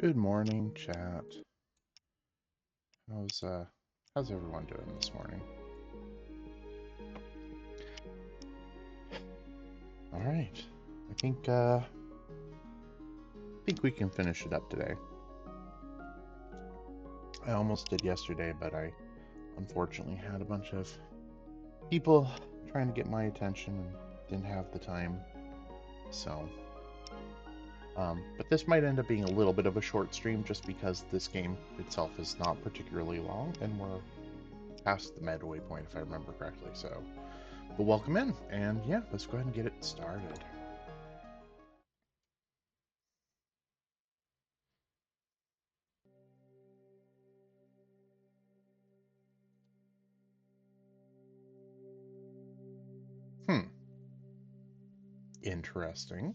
Good morning, chat. How's everyone doing this morning? All right. I think we can finish it up today. I almost did yesterday, but I unfortunately had a bunch of people trying to get my attention and didn't have the time. So, but this might end up being a little bit of a short stream just because this game itself is not particularly long and we're past the midway point if I remember correctly. So, but welcome in, and yeah, let's go ahead and get it started. Interesting.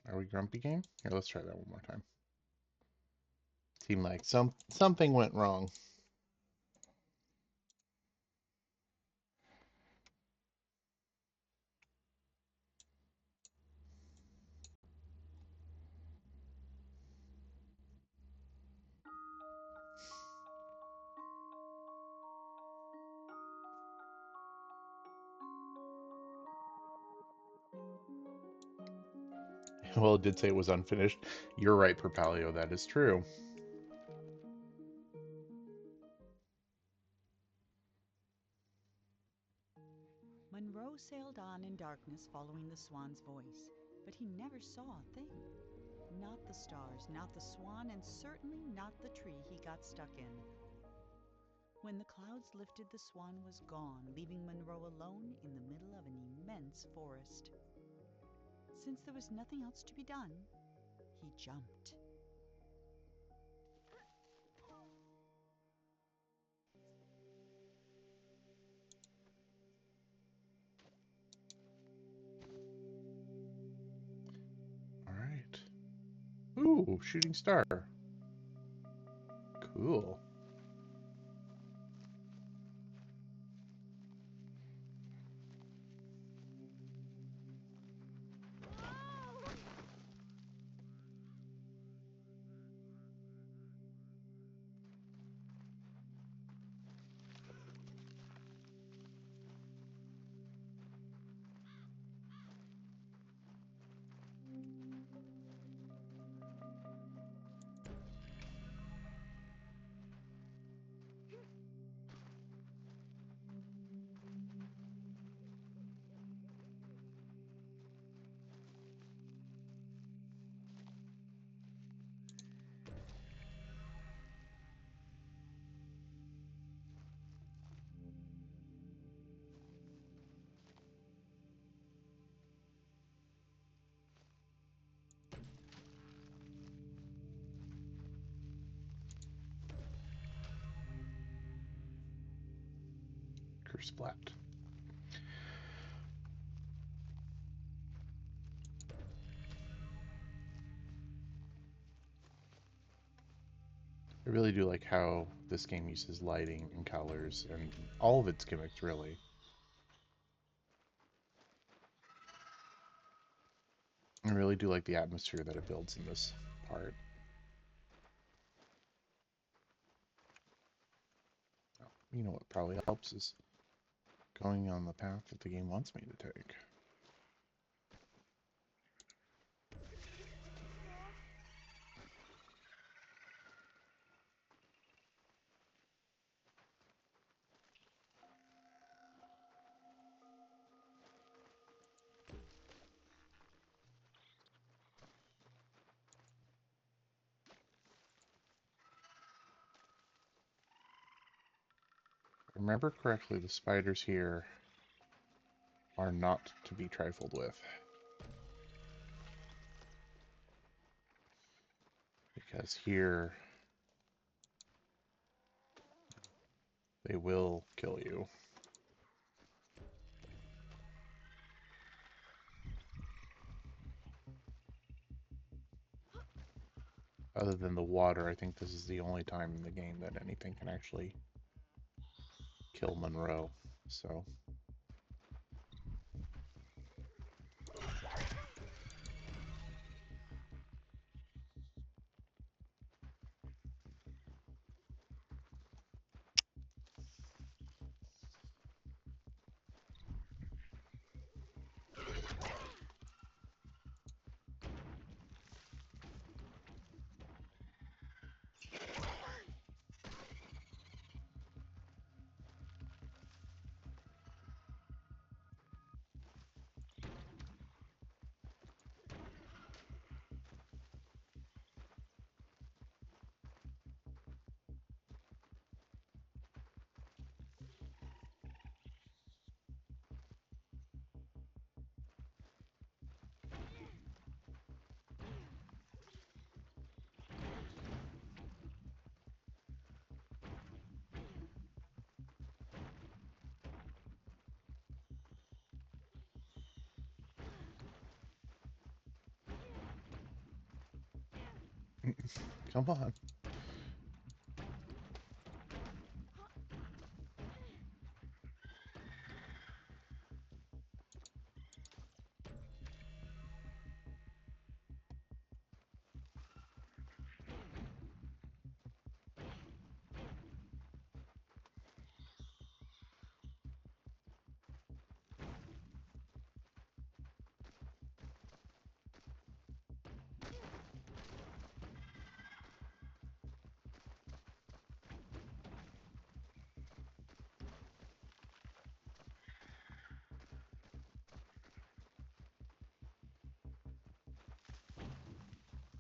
Are we grumpy game? Here, let's try that one more time. Seemed like something went wrong. Well, it did say it was unfinished. You're right, Perpalio, that is true. Monroe sailed on in darkness following the swan's voice, but he never saw a thing. Not the stars, not the swan, and certainly not the tree he got stuck in. When the clouds lifted, the swan was gone, leaving Monroe alone in the middle of an immense forest. Since there was nothing else to be done, he jumped. All right. Ooh, shooting star. Cool. Kersplat. I really do like how this game uses lighting and colors and all of its gimmicks, really. I really do like the atmosphere that it builds in this part. You know what probably helps is going on the path that the game wants me to take. Remember correctly, the spiders here are not to be trifled with. Because here, they will kill you. Other than the water, I think this is the only time in the game that anything can actually kill Monroe. So, Come on.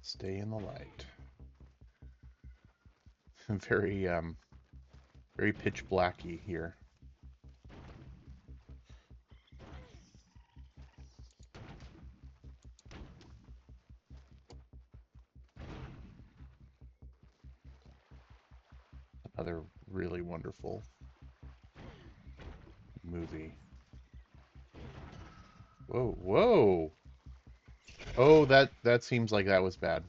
Stay in the light. Very very pitch blacky here. Another really wonderful movie. Whoa, whoa. Oh, that seems like that was bad.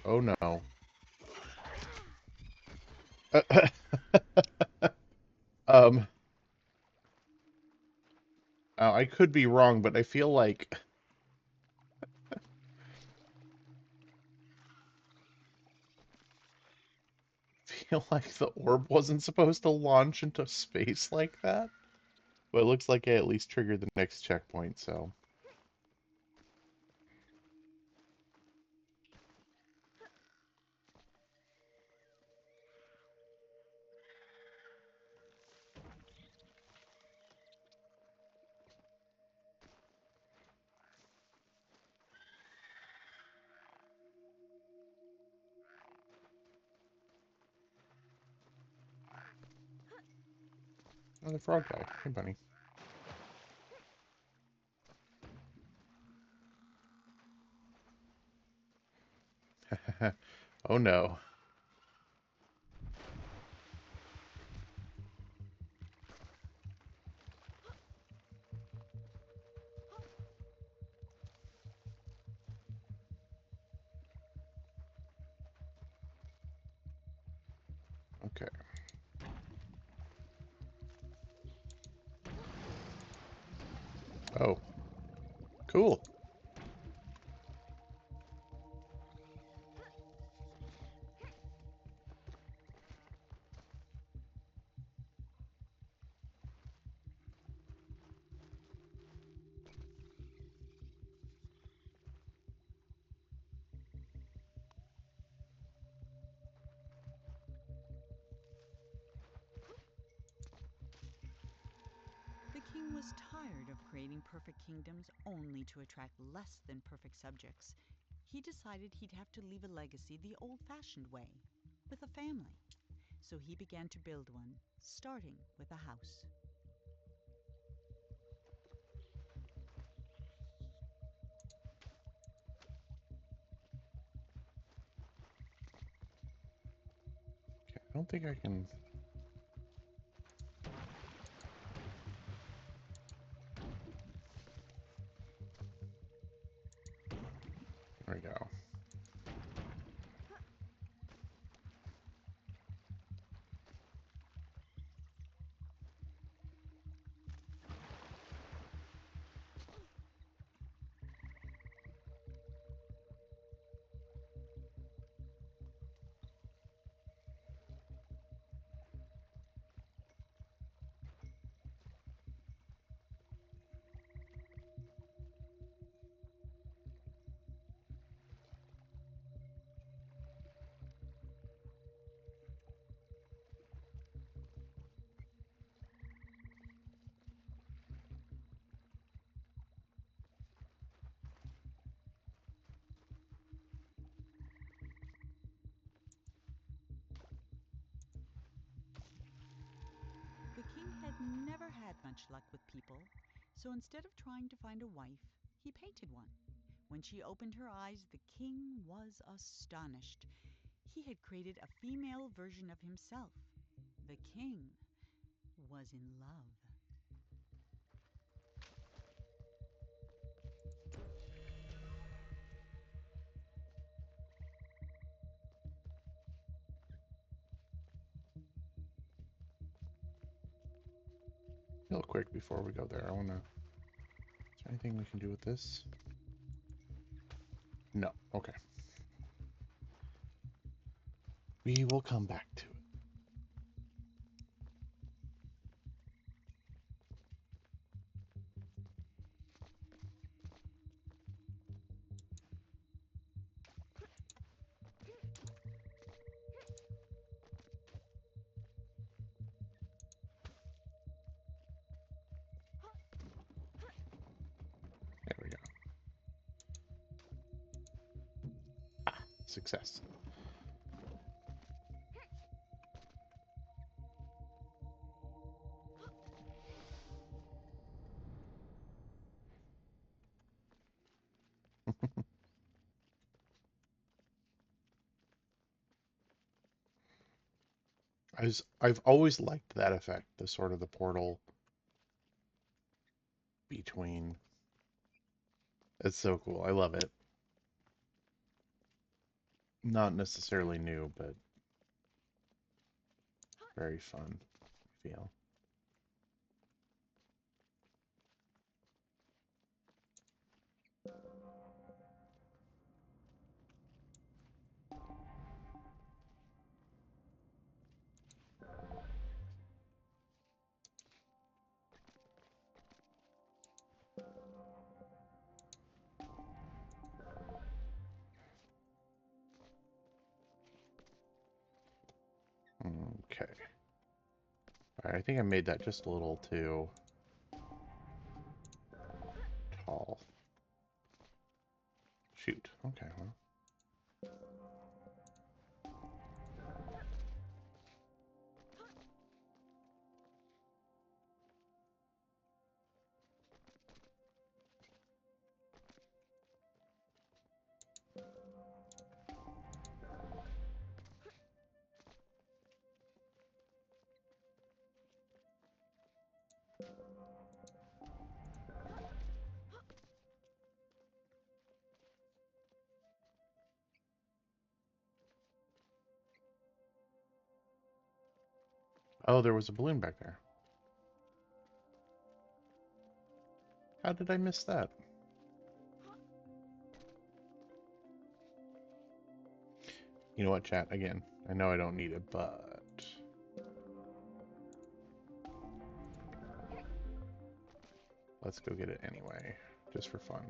Oh no. um, I could be wrong, but I feel like the orb wasn't supposed to launch into space like that. But it looks like I at least triggered the next checkpoint, so oh, the frog guy. Hey, bunny. Oh no. Okay. Oh, cool. The king was tired of creating perfect kingdoms only to attract less than perfect subjects. He decided he'd have to leave a legacy the old fashioned way, with a family. So he began to build one, starting with a house. Okay, I don't think I can. There we go. The king had never had much luck with people, so instead of trying to find a wife, he painted one. When she opened her eyes, the king was astonished. He had created a female version of himself. The king was in love. real quick before we go there. I wanna. Is there anything we can do with this? No. Okay. We will come back to it. There we go. Success. I've always liked that effect, the sort of the portal between. It's so cool. I love it. Not necessarily new, but very fun. I feel. Okay. Alright, I think I made that just a little too tall. Shoot. Okay, well. Oh, there was a balloon back there. How did I miss that? You know what, chat? Again, I know I don't need it, but let's go get it anyway, just for fun.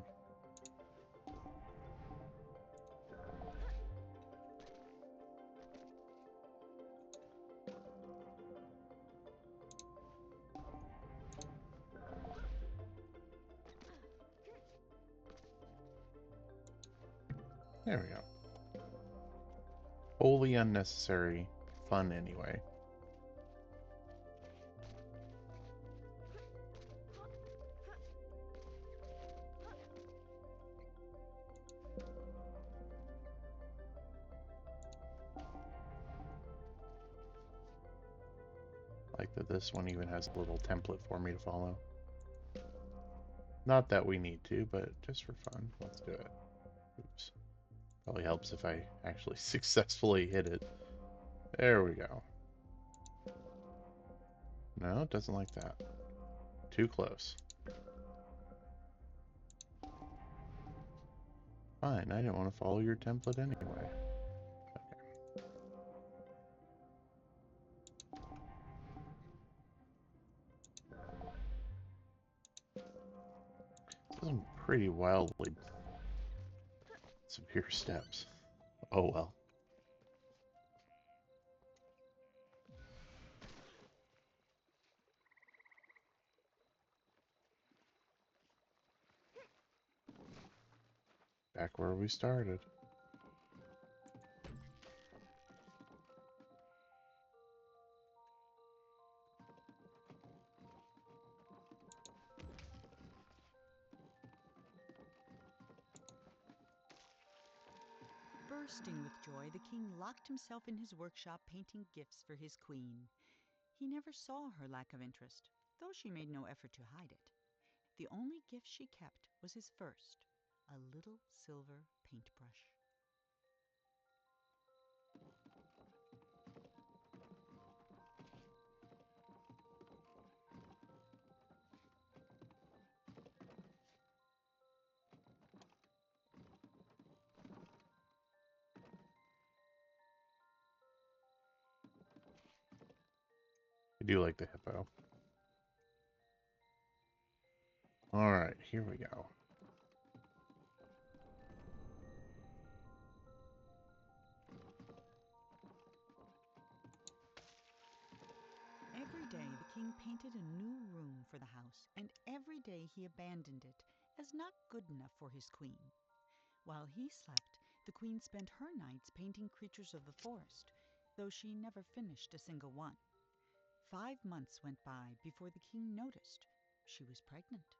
There we go. Wholly unnecessary fun anyway. Like that this one even has a little template for me to follow. Not that we need to, but just for fun. Let's do it. Oops. Probably helps if I actually successfully hit it. There we go. No, it doesn't like that. Too close. Fine, I didn't want to follow your template anyway. Okay. Some pretty wildly severe steps. Oh well. Back where we started. Bursting with joy, the king locked himself in his workshop painting gifts for his queen. He never saw her lack of interest, though she made no effort to hide it. The only gift she kept was his first, a little silver paintbrush. I do like the hippo. All right, here we go. Every day the king painted a new room for the house, and every day he abandoned it as not good enough for his queen. While he slept, the queen spent her nights painting creatures of the forest, though she never finished a single one. 5 months went by before the king noticed she was pregnant.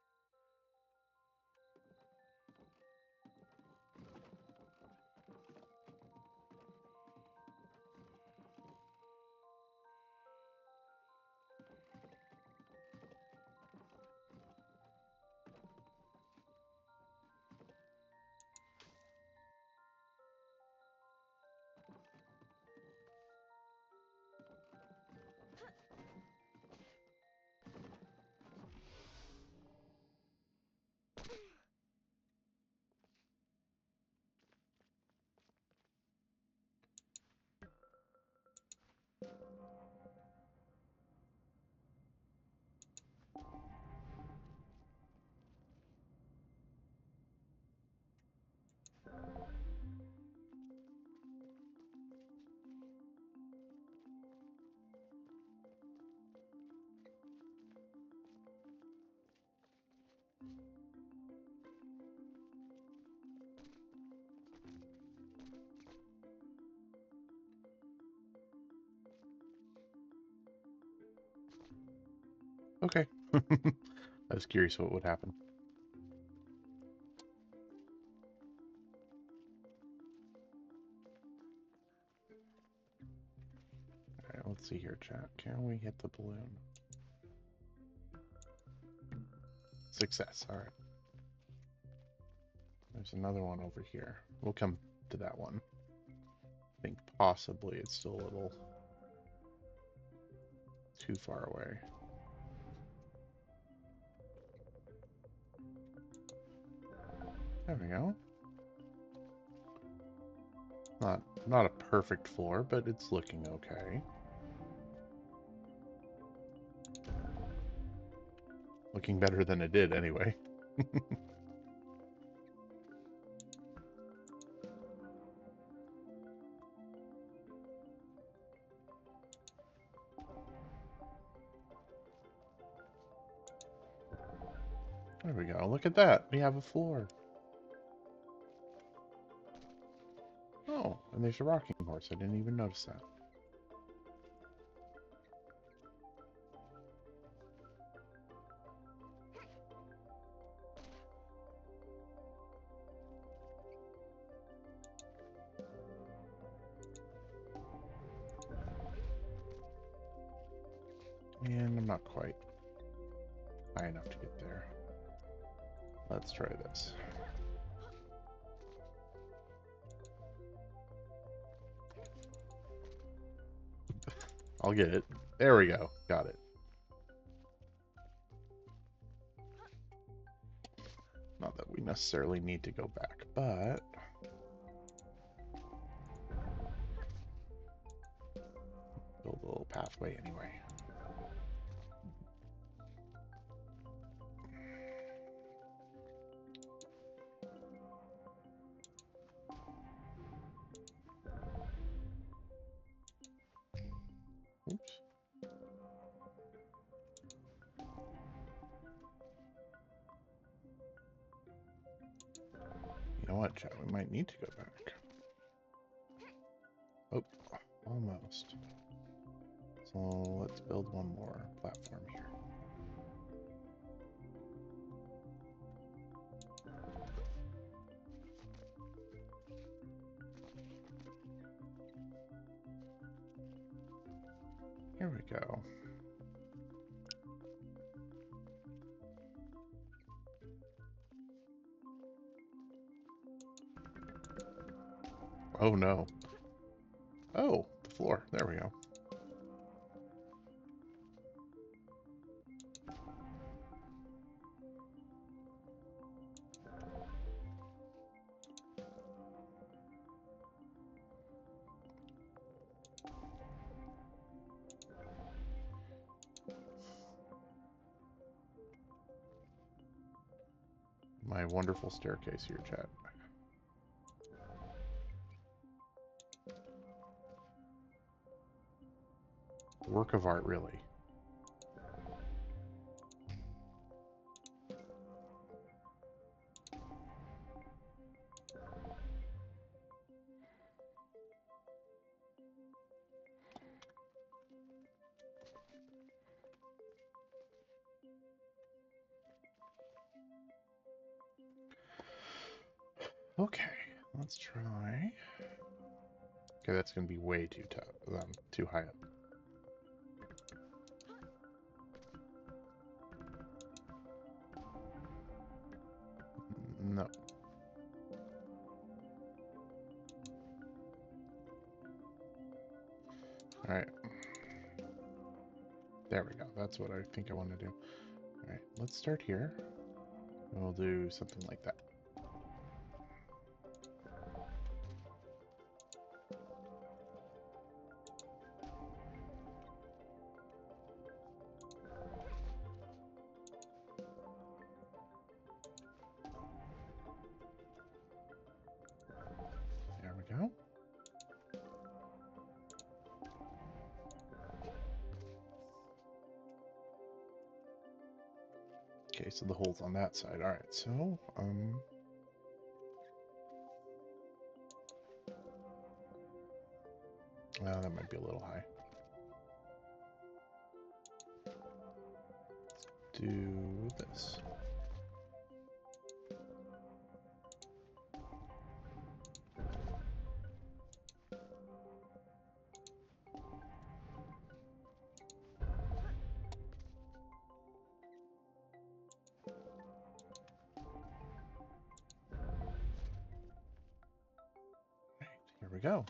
Okay. I was curious what would happen. All right, let's see here, chat. Can we hit the balloon? Success. All right. There's another one over here. We'll come to that one. I think possibly it's still a little too far away. There we go. Not a perfect floor, but it's looking okay. Looking better than it did anyway. There we go. Look at that. We have a floor. Oh, and there's a rocking horse. I didn't even notice that. And I'm not quite high enough to get there. Let's try this. I'll get it. There we go. Got it. Not that we necessarily need to go back, but build a little pathway anyway. Oops. You know what, chat? We might need to go back. Oh, almost. So let's build one more platform here. Here we go. Oh no. Oh, the floor. There we go. my wonderful staircase here, chat. Work of art, really. Okay, let's try. Okay, that's gonna be way too tough. Too high up. No. All right. There we go. That's what I think I want to do. All right, let's start here. We'll do something like that. There we go. Okay, so the hole's on that side. All right, so that might be a little high. Let's do this. Right, here we go.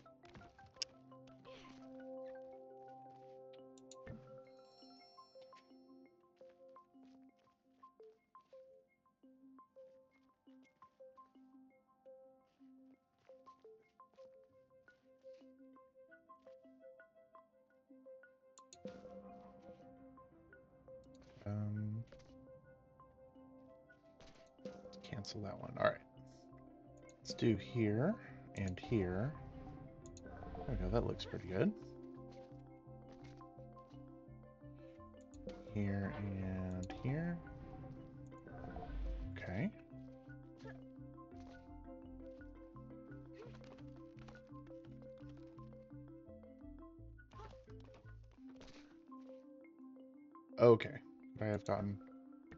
Cancel that one. All right. Let's do here and here. There we go. That looks pretty good. Here and here. Okay. Okay. I have gotten...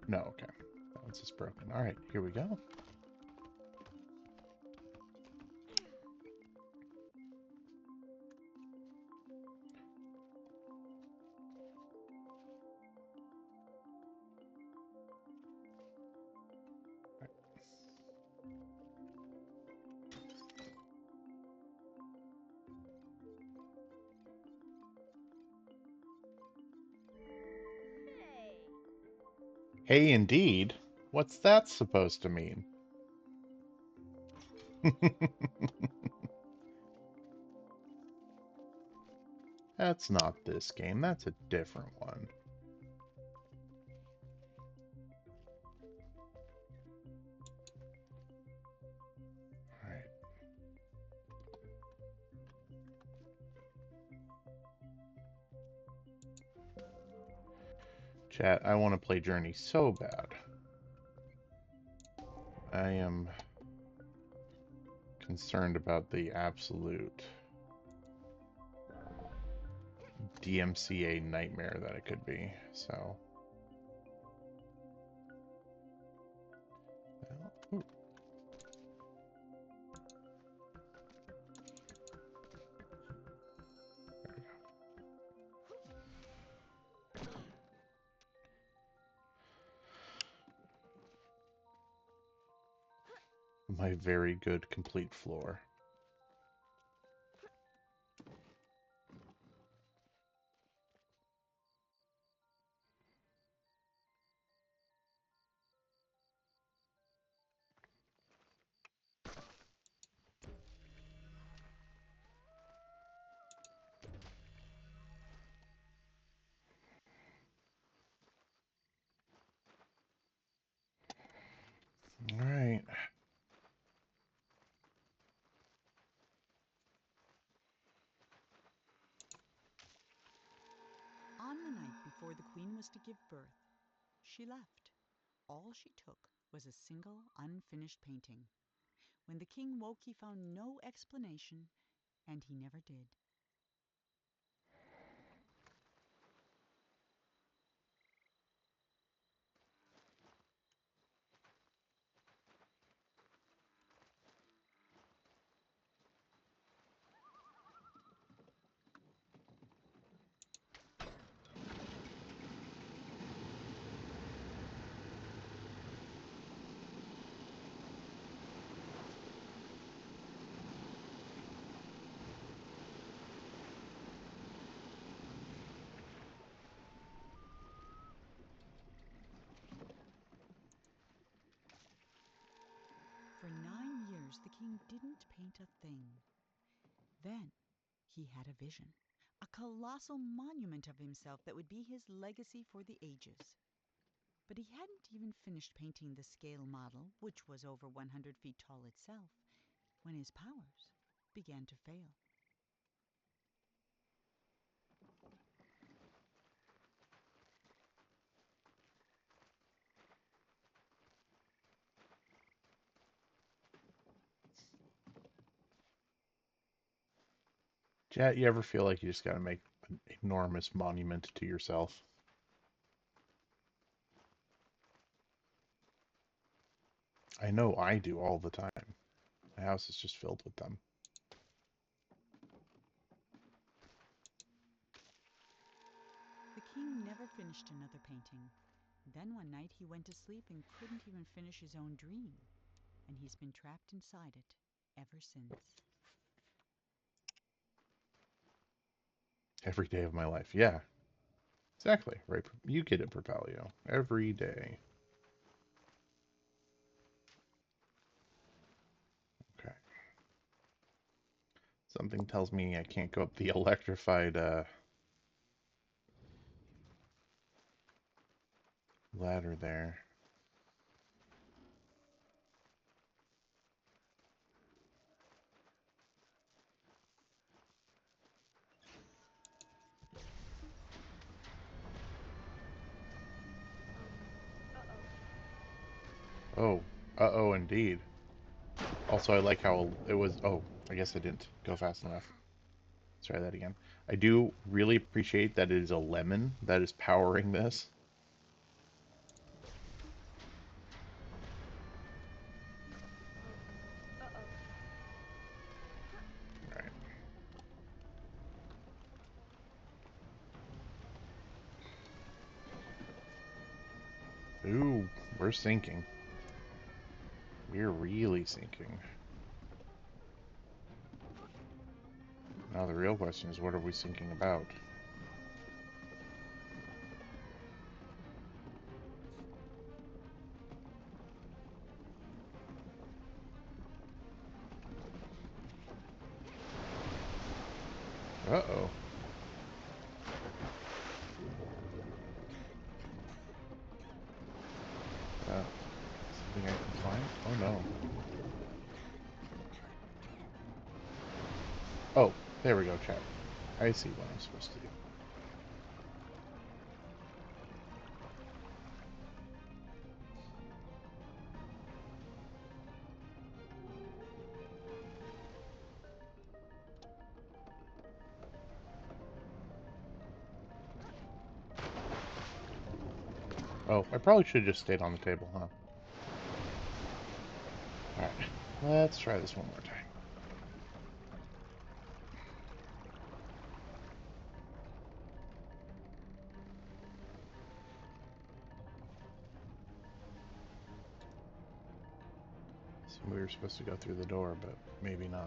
No, okay. That one's just broken. All right, here we go. Hey, indeed. What's that supposed to mean? That's not this game. That's a different one. All right. Chat, I want to play Journey so bad. I am concerned about the absolute DMCA nightmare that it could be, so... Well, my very good complete floor. All right. the queen was to give birth, she left. All she took was a single unfinished painting. When the king woke, he found no explanation, and he never did. For 9 years, the king didn't paint a thing. Then he had a vision, a colossal monument of himself that would be his legacy for the ages. But he hadn't even finished painting the scale model, which was over 100 feet tall itself, when his powers began to fail. Jet, you ever feel like you just gotta make an enormous monument to yourself? I know I do all the time. My house is just filled with them. The king never finished another painting. Then one night he went to sleep and couldn't even finish his own dream, and he's been trapped inside it ever since. Every day of my life. Yeah, exactly. Right. You get it, Propelio. Every day. Okay. Something tells me I can't go up the electrified ladder there. Oh, uh-oh, indeed. Also, I like how it was... Oh, I guess I didn't go fast enough. Let's try that again. I do really appreciate that it is a lemon that is powering this. Alright. Ooh, we're sinking. We're really sinking. Now the real question is, what are we sinking about? Uh-oh. Something I can climb? Oh no. Oh, there we go, chat. I see what I'm supposed to do. Oh, I probably should have just stayed on the table, huh? Alright, let's try this one more time. So we were supposed to go through the door, but maybe not.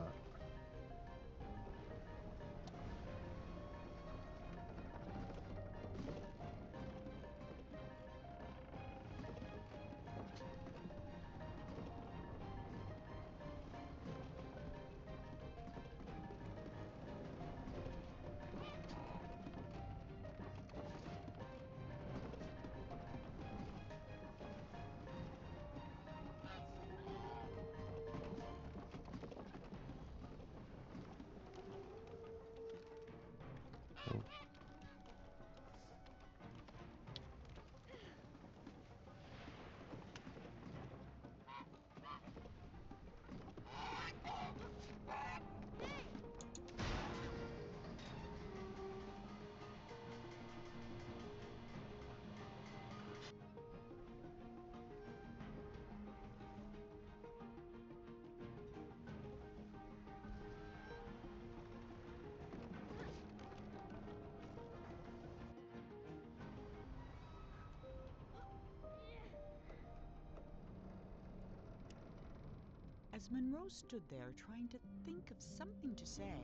As Monroe stood there trying to think of something to say,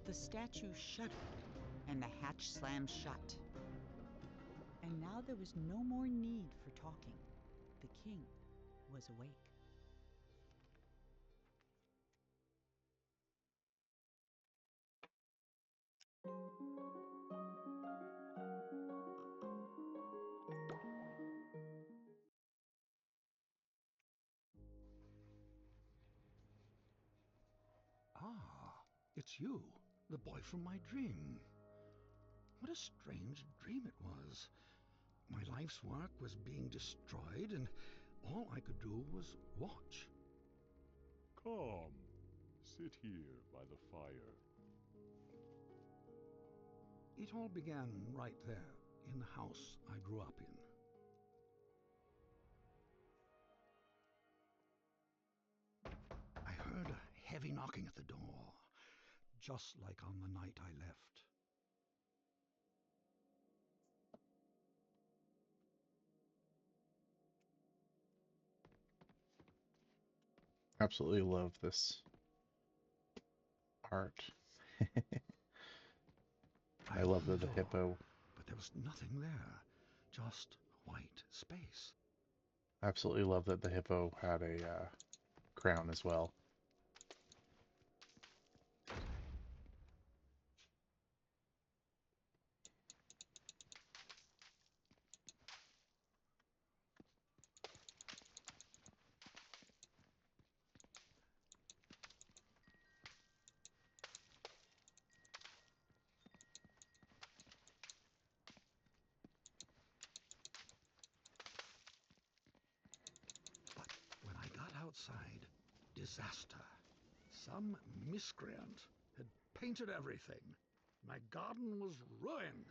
the statue shuddered and the hatch slammed shut. And now there was no more need for talking. The king was awake. Ah, it's you, the boy from my dream. What a strange dream it was. My life's work was being destroyed, and all I could do was watch. Come, sit here by the fire. It all began right there, in the house I grew up in. I heard a heavy knocking at the door, just like on the night I left. Absolutely love this art. I I love opened that the the door, hippo. but there was nothing there, just white space. Absolutely love that the hippo had a crown as well. But when I got outside, disaster. Some miscreant had painted everything. My garden was ruined.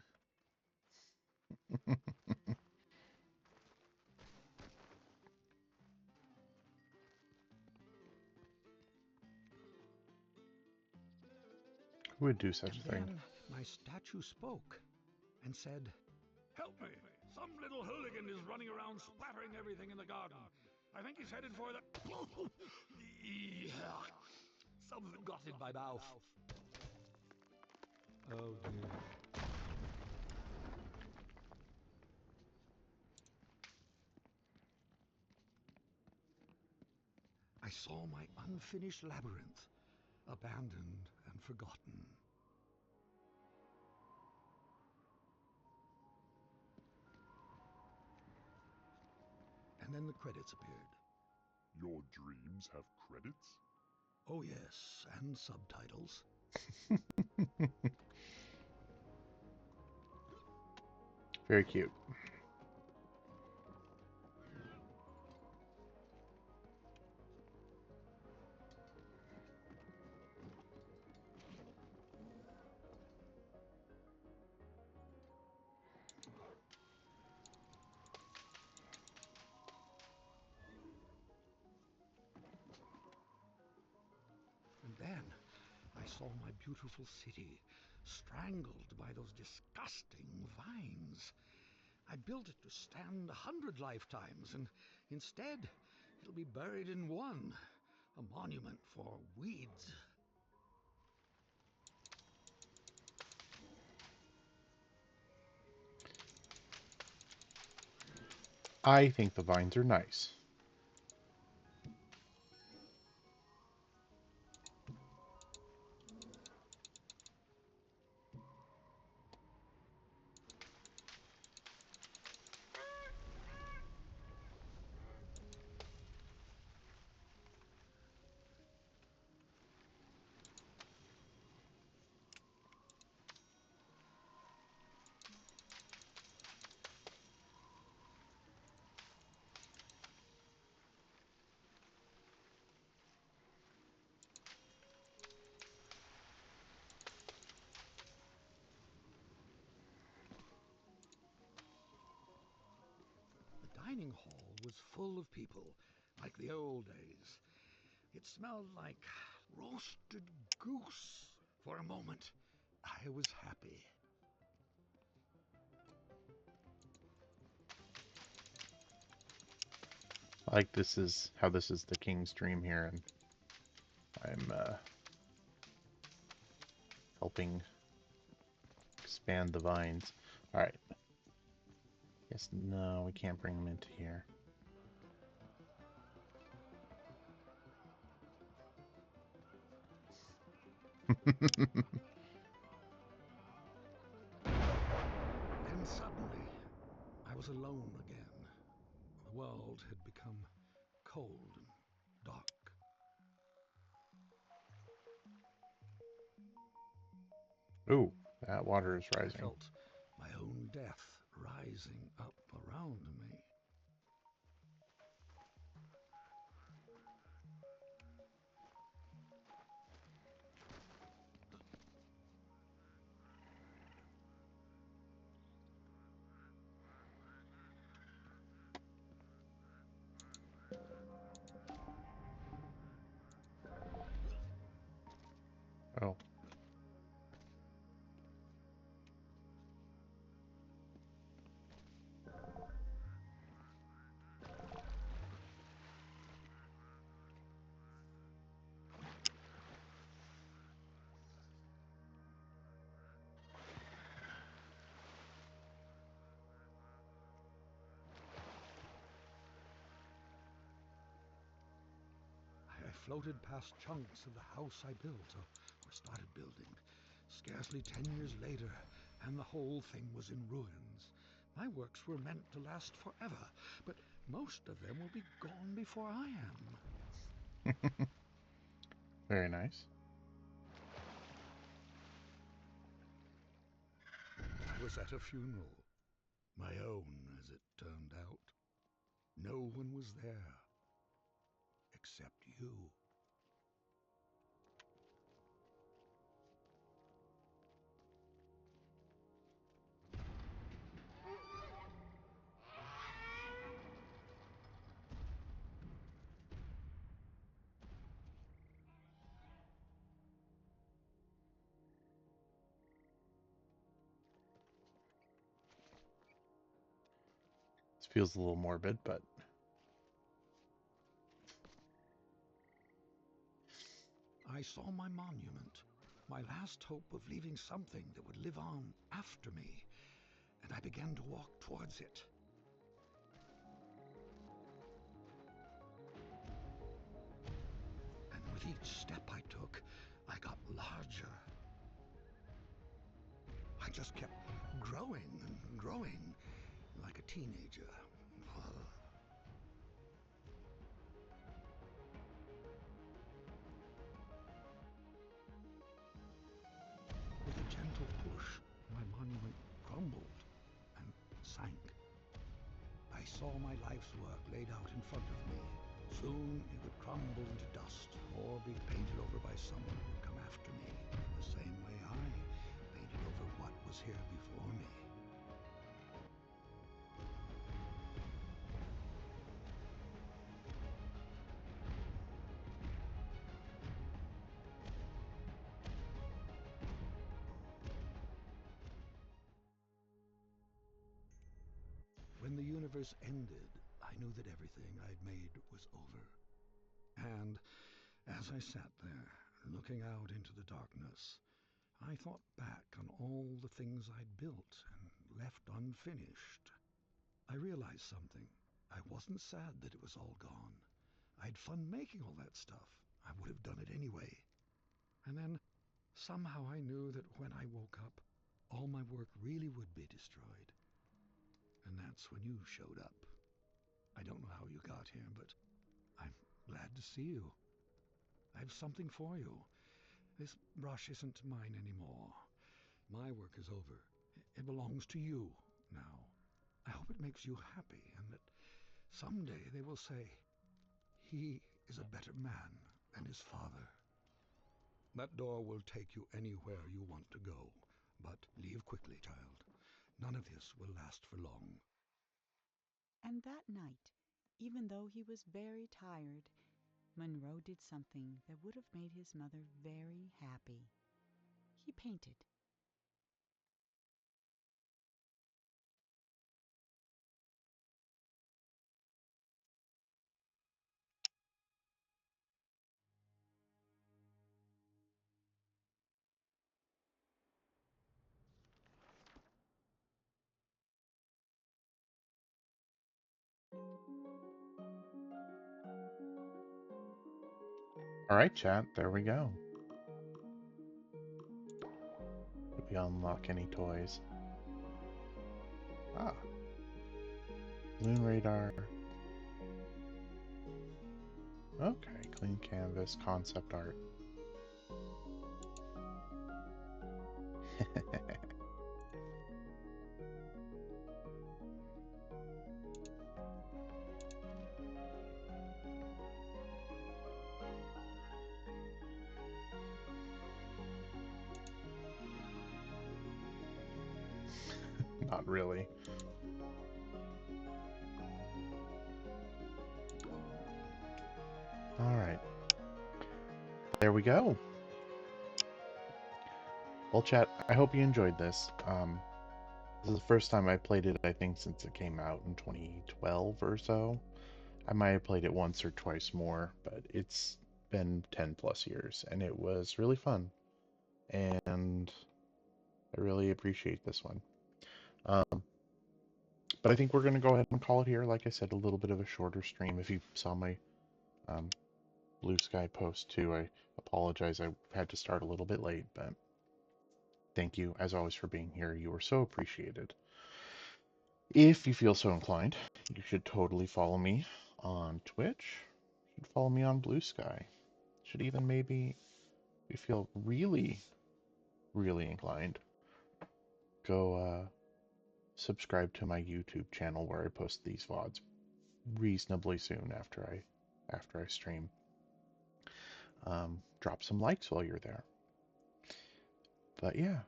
Who would do such And a thing? then my statue spoke and said, "Help me! Some little hooligan is running around splattering everything in the garden. I think he's headed for the... Something got in my mouth. Oh dear. I saw my unfinished labyrinth, abandoned and forgotten. And then the credits appeared. Your dreams have credits? Oh yes, and subtitles. Very cute. And then I saw my beautiful city strangled by those disgusting vines. I built it to stand 100 lifetimes, and instead it'll be buried in one, a monument for weeds. I think the vines are nice. The dining hall was full of people, like the old days. It smelled like roasted goose. For a moment, I was happy. Like this is how this is the king's dream here, and I'm helping expand the vines. All right. Yes, no, we can't bring them into here. Then suddenly, I was alone again. The world had become cold and dark. Ooh, that water is I rising. felt my own death rising up around me. Oh, I floated past chunks of the house I built, or started building. Scarcely 10 years later, and the whole thing was in ruins. My works were meant to last forever, but most of them will be gone before I am. very nice. I was at a funeral, my own as it turned out. No one was there, except you. This feels a little morbid, but I saw my monument, my last hope of leaving something that would live on after me, and I began to walk towards it. And with each step I took, I got larger. I just kept growing and growing like a teenager. With a gentle push, my monument crumbled and sank. I saw my life's work laid out in front of me. Soon it would crumble into dust or be painted over by someone who would come after me, the same way I painted over what was here before me. When the universe ended, I knew that everything I'd made was over. And as I sat there, looking out into the darkness, I thought back on all the things I'd built and left unfinished. I realized something. I wasn't sad that it was all gone. I'd fun making all that stuff. I would have done it anyway. And then somehow I knew that when I woke up, all my work really would be destroyed. And that's when you showed up. I don't know how you got here, but I'm glad to see you. I have something for you. This brush isn't mine anymore. My work is over. It belongs to you now. I hope it makes you happy and that someday they will say, he is a better man than his father. That door will take you anywhere you want to go, but leave quickly, child. None of this will last for long. And that night, even though he was very tired, Monroe did something that would have made his mother very happy. He painted. All right, chat. There we go. Did we unlock any toys? Ah, moon radar. Okay, clean canvas, concept art. Not really. All right. There we go. Well, chat, I hope you enjoyed this. This is the first time I played it, I think, since it came out in 2012 or so. I might have played it once or twice more, but it's been 10 plus years, and it was really fun. And I really appreciate this one. Um, but I think we're going to go ahead and call it here. Like I said, a little bit of a shorter stream. If you saw my um, Blue Sky post too, I apologize. I had to start a little bit late, but thank you, as always, for being here. You are so appreciated. If you feel so inclined, you should totally follow me on Twitch. You should follow me on Blue Sky. Should even maybe, if you feel really inclined, go subscribe to my YouTube channel where I post these VODs reasonably soon after I stream. Drop some likes while you're there. But yeah,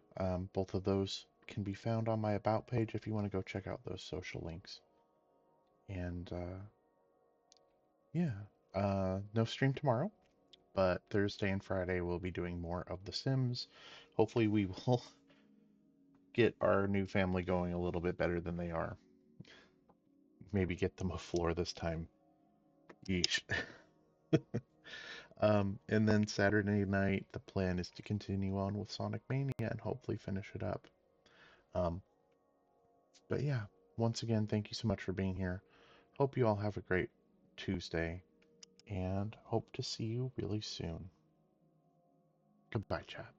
both of those can be found on my About page if you want to go check out those social links. And yeah, no stream tomorrow, but Thursday and Friday we'll be doing more of The Sims. Hopefully, we will get our new family going a little bit better than they are. Maybe get them a floor this time. Yeesh. And then Saturday night, the plan is to continue on with Sonic Mania and hopefully finish it up. Um, but yeah, once again, thank you so much for being here. Hope you all have a great Tuesday and hope to see you really soon. Goodbye, chat.